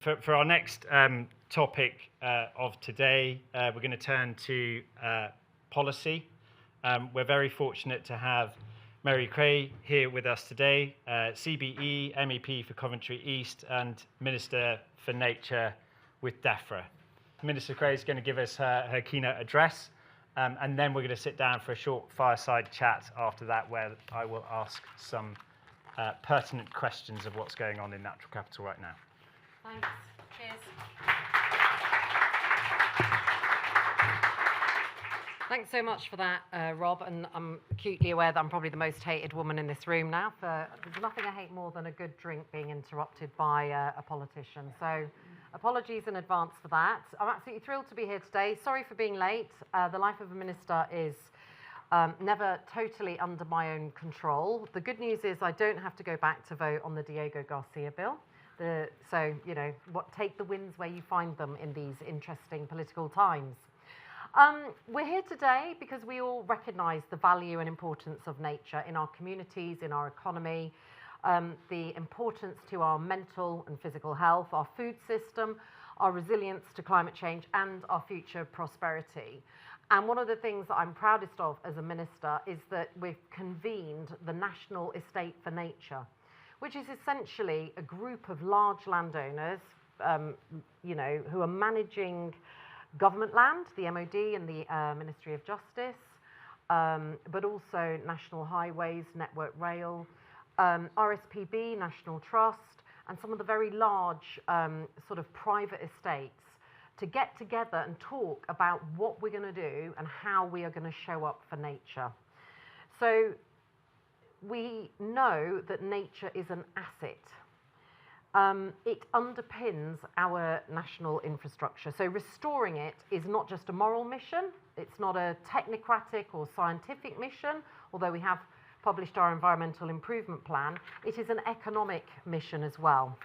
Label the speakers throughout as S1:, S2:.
S1: For our next topic of today, we're going to turn to policy. We're very fortunate to have Mary Creagh here with us today, CBE, MEP for Coventry East, and Minister for Nature with DEFRA. Minister Creagh is going to give us her keynote address, and then we're going to sit down for a short fireside chat after that, where I will ask some pertinent questions of what's going on in natural capital right now.
S2: Thanks. Cheers. Thanks so much for that, Rob. And I'm acutely aware that I'm probably the most hated woman in this room now. There's nothing I hate more than a good drink being interrupted by a politician. So apologies in advance for that. I'm absolutely thrilled to be here today. Sorry for being late. The life of a minister is never totally under my own control. The good news is I don't have to go back to vote on the Diego Garcia bill. So, you know, take the wins where you find them in these interesting political times. We're here today because we all recognise the value and importance of nature in our communities, in our economy, the importance to our mental and physical health, our food system, our resilience to climate change, and our future prosperity. And one of the things that I'm proudest of as a minister is that we've convened the National Estate for Nature, which is essentially a group of large landowners, who are managing government land, the MOD and the Ministry of Justice, but also National Highways, Network Rail, RSPB, National Trust, and some of the very large sort of private estates to get together and talk about what we're going to do and how we are going to show up for nature. So we know that nature is an asset. It underpins our national infrastructure. So restoring it is not just a moral mission. It's not a technocratic or scientific mission, although we have published our environmental improvement plan. It is an economic mission as well,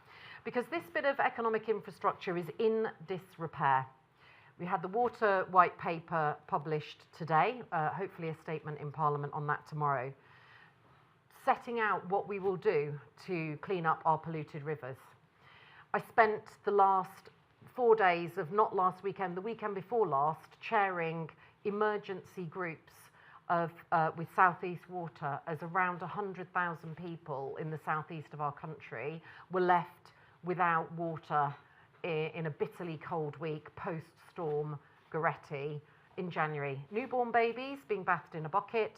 S2: because this bit of economic infrastructure is in disrepair. We had the water white paper published today, hopefully a statement in Parliament on that tomorrow, setting out what we will do to clean up our polluted rivers. I spent the last 4 days of not last weekend, the weekend before last, chairing emergency groups with South East Water, as around 100,000 people in the southeast of our country were left without water in a bitterly cold week post-storm Goretti in January. Newborn babies being bathed in a bucket,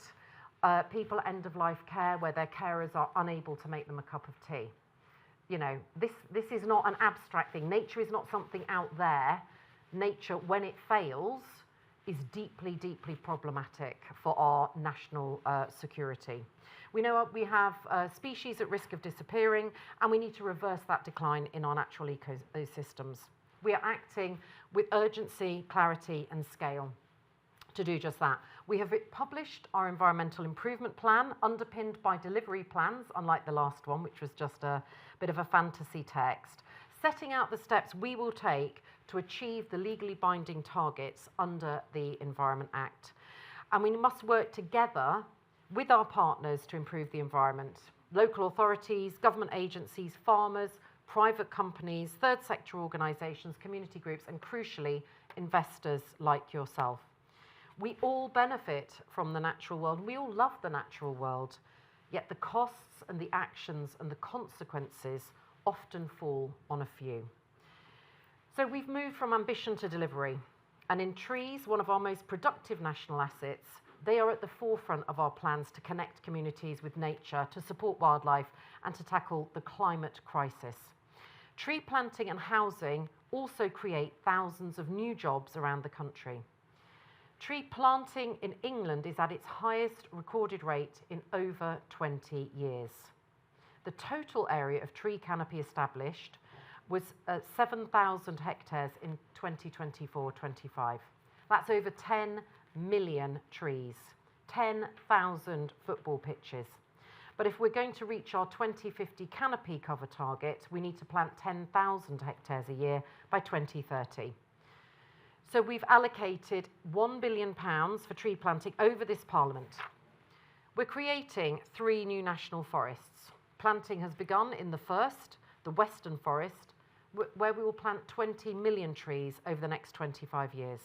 S2: people at end-of-life care where their carers are unable to make them a cup of tea. You know, this is not an abstract thing. Nature is not something out there. Nature, when it fails, is deeply, deeply problematic for our national security. We know we have species at risk of disappearing, and we need to reverse that decline in our natural ecosystems. We are acting with urgency, clarity, and scale to do just that. We have published our environmental improvement plan, underpinned by delivery plans, unlike the last one, which was just a bit of a fantasy text, setting out the steps we will take to achieve the legally binding targets under the Environment Act. And we must work together with our partners to improve the environment. Local authorities, government agencies, farmers, private companies, third sector organisations, community groups, and crucially, investors like yourself. We all benefit from the natural world. We all love the natural world, yet the costs and the actions and the consequences often fall on a few. So we've moved from ambition to delivery. And in trees, one of our most productive national assets, they are at the forefront of our plans to connect communities with nature, to support wildlife, and to tackle the climate crisis. Tree planting and housing also create thousands of new jobs around the country. Tree planting in England is at its highest recorded rate in over 20 years. The total area of tree canopy established was 7,000 hectares in 2024-25. That's over 10 million trees, 10,000 football pitches. But if we're going to reach our 2050 canopy cover target, we need to plant 10,000 hectares a year by 2030. So we've allocated £1 billion for tree planting over this Parliament. We're creating 3 new national forests. Planting has begun in the first, the Western Forest, where we will plant 20 million trees over the next 25 years.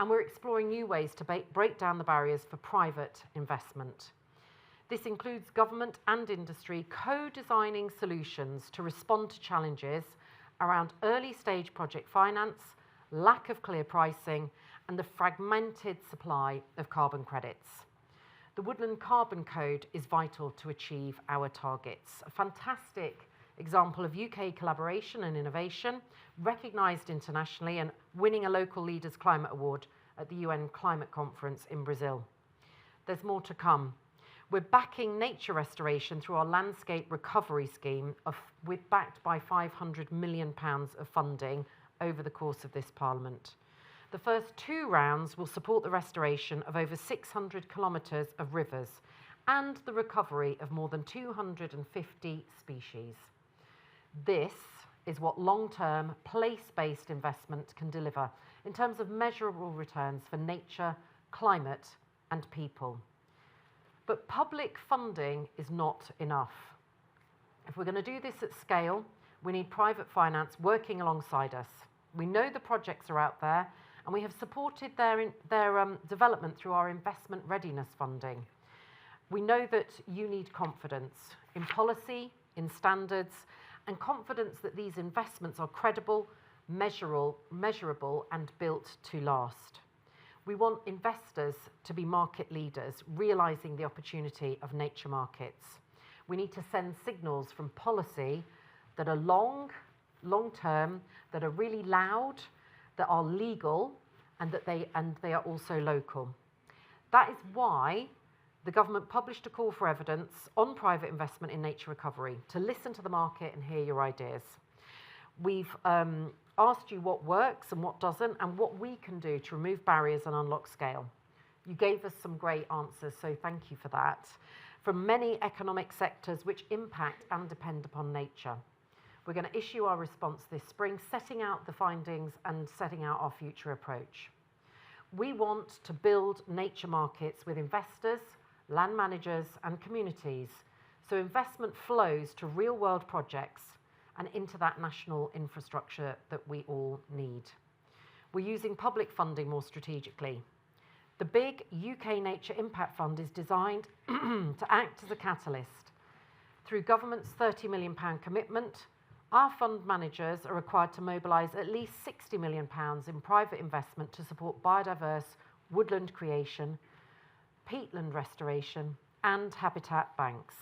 S2: And we're exploring new ways to break down the barriers for private investment. This includes government and industry co-designing solutions to respond to challenges around early-stage project finance, lack of clear pricing, and the fragmented supply of carbon credits. The Woodland Carbon Code is vital to achieve our targets. A fantastic example of UK collaboration and innovation, recognised internationally and winning a local Leaders Climate Award at the UN Climate Conference in Brazil. There's more to come. We're backing nature restoration through our landscape recovery scheme, backed by £500 million of funding over the course of this Parliament. The first 2 rounds will support the restoration of over 600 kilometres of rivers and the recovery of more than 250 species. This is what long-term, place-based investment can deliver in terms of measurable returns for nature, climate, and people. But public funding is not enough. If we're going to do this at scale, we need private finance working alongside us. We know the projects are out there, and we have supported their development through our investment readiness funding. We know that you need confidence in policy, in standards, and confidence that these investments are credible, measurable, and built to last. We want investors to be market leaders, realising the opportunity of nature markets. We need to send signals from policy that are long-term, that are really loud, that are legal, and they are also local. That is why the government published a call for evidence on private investment in nature recovery, to listen to the market and hear your ideas. We've asked you what works and what doesn't, and what we can do to remove barriers and unlock scale. You gave us some great answers, so thank you for that. From many economic sectors which impact and depend upon nature. We're going to issue our response this spring, setting out the findings and setting out our future approach. We want to build nature markets with investors, land managers, and communities, so investment flows to real-world projects and into that national infrastructure that we all need. We're using public funding more strategically. The big UK Nature Impact Fund is designed to act as a catalyst. Through government's £30 million commitment, our fund managers are required to mobilise at least £60 million in private investment to support biodiverse woodland creation, peatland restoration, and habitat banks.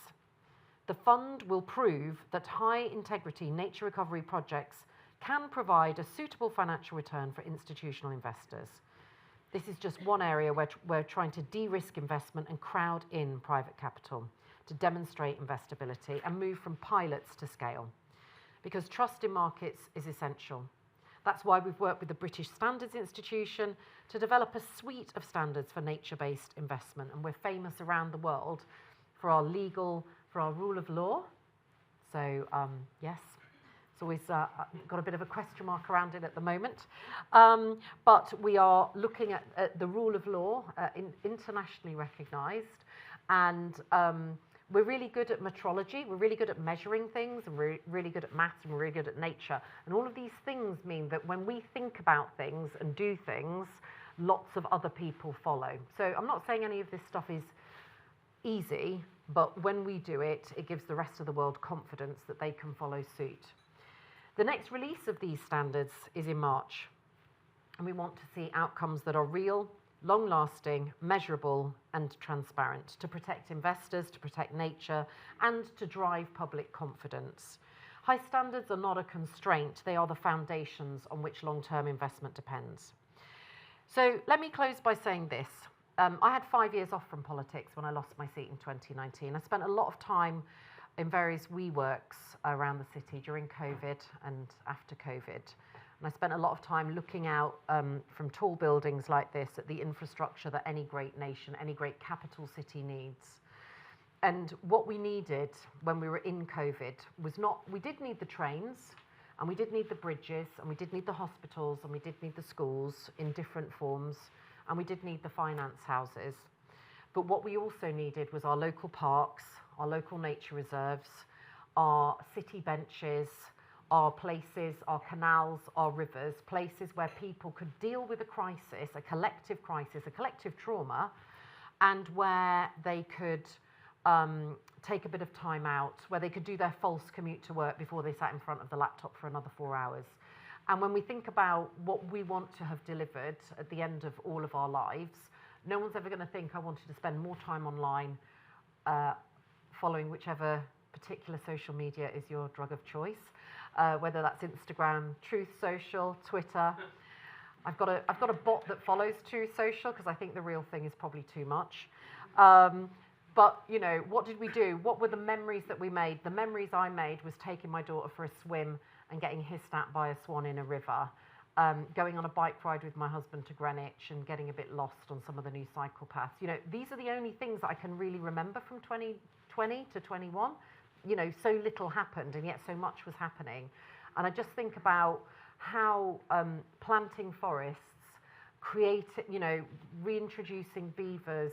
S2: The fund will prove that high-integrity nature recovery projects can provide a suitable financial return for institutional investors. This is just one area where we're trying to de-risk investment and crowd in private capital to demonstrate investability and move from pilots to scale, because trust in markets is essential. That's why we've worked with the British Standards Institution to develop a suite of standards for nature-based investment, and we're famous around the world for our rule of law. So yes, it's always got a bit of a question mark around it at the moment. But we are looking at the rule of law, internationally recognised, and we're really good at metrology, we're really good at measuring things, and we're really good at maths, and we're really good at nature. And all of these things mean that when we think about things and do things, lots of other people follow. So I'm not saying any of this stuff is easy, but when we do it, it gives the rest of the world confidence that they can follow suit. The next release of these standards is in March, and we want to see outcomes that are real, long-lasting, measurable, and transparent to protect investors, to protect nature, and to drive public confidence. High standards are not a constraint, they are the foundations on which long-term investment depends. So let me close by saying this. I had 5 years off from politics when I lost my seat in 2019. I spent a lot of time in various WeWorks around the city during COVID and after COVID. And I spent a lot of time looking out from tall buildings like this at the infrastructure that any great nation, any great capital city needs. And what we needed when we were in COVID was we did need the trains, and we did need the bridges, and we did need the hospitals, and we did need the schools in different forms, and we did need the finance houses. But what we also needed was our local parks, our local nature reserves, our city benches, our places, our canals, our rivers, places where people could deal with a crisis, a collective trauma, and where they could take a bit of time out, where they could do their false commute to work before they sat in front of the laptop for another 4 hours. And when we think about what we want to have delivered at the end of all of our lives, no one's ever going to think I wanted to spend more time online following whichever particular social media is your drug of choice, whether that's Instagram, Truth Social, Twitter. I've got a bot that follows Truth Social because I think the real thing is probably too much. But, you know, what did we do? What were the memories that we made? The memories I made was taking my daughter for a swim and getting hissed at by a swan in a river, going on a bike ride with my husband to Greenwich and getting a bit lost on some of the new cycle paths. You know, these are the only things that I can really remember from 2020 to 21. You know, so little happened and yet so much was happening. And I just think about how planting forests, reintroducing beavers,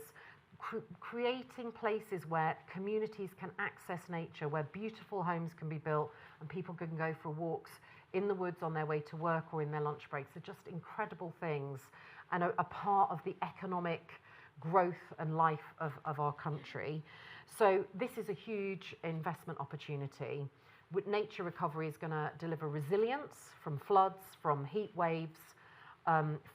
S2: creating places where communities can access nature, where beautiful homes can be built and people can go for walks in the woods on their way to work or in their lunch breaks are just incredible things and a part of the economic growth and life of our country. So this is a huge investment opportunity. With nature recovery is going to deliver resilience from floods, from heat waves,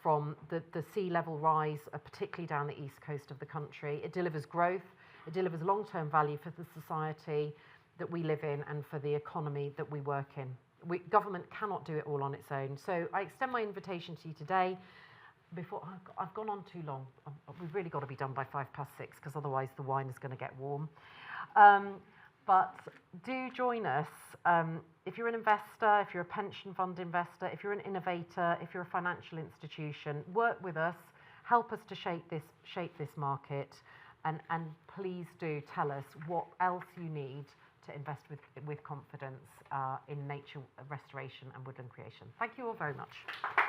S2: from the sea level rise, particularly down the east coast of the country. It delivers growth, it delivers long-term value for the society that we live in and for the economy that we work in. Government cannot do it all on its own. So I extend my invitation to you today. Before I've gone on too long. We've really got to be done by 6:05 because otherwise the wine is going to get warm. But do join us. If you're an investor, if you're a pension fund investor, if you're an innovator, if you're a financial institution, work with us, help us to shape this market, and please do tell us what else you need to invest with confidence in nature restoration and woodland creation. Thank you all very much.